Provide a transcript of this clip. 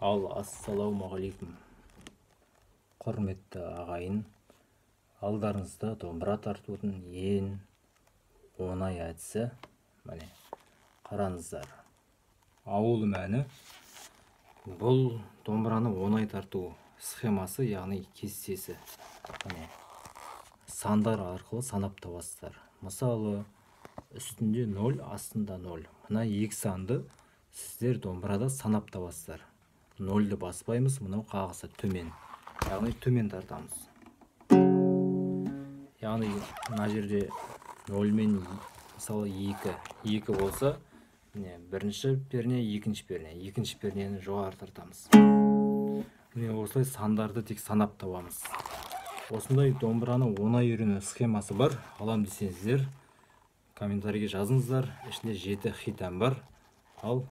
Ассалаумағалейкум, құрметті ағайын. Алдарыңызда домбыра тартудың ең оңай әдісі. Міне, қараңыздар. Ауыл мәні бұл домбыраны оңай тарту схемасы, яғни кестесі. Міне, сандар арқылы санап табасыздар. Мысалы, үстінде 0, астында 0. Мына екі санды сіздер домбырада санап табасыздар. 0-ді баспаймыз, мынау қағысы төмен. Яғни төмен тартамыз. Яғни мына жерде 0 мен мысалы 2 болса, бірінші перне, екінші перне. Екінші пернені жоғары тартамыз. Осылай сандарды тек санап табамыз. Осындай домбыраны оңай үйрену схемасы бар. Алам десеңіздер, комментарийге жазыңыздар. Ішінде 7 хит ән бар. Ал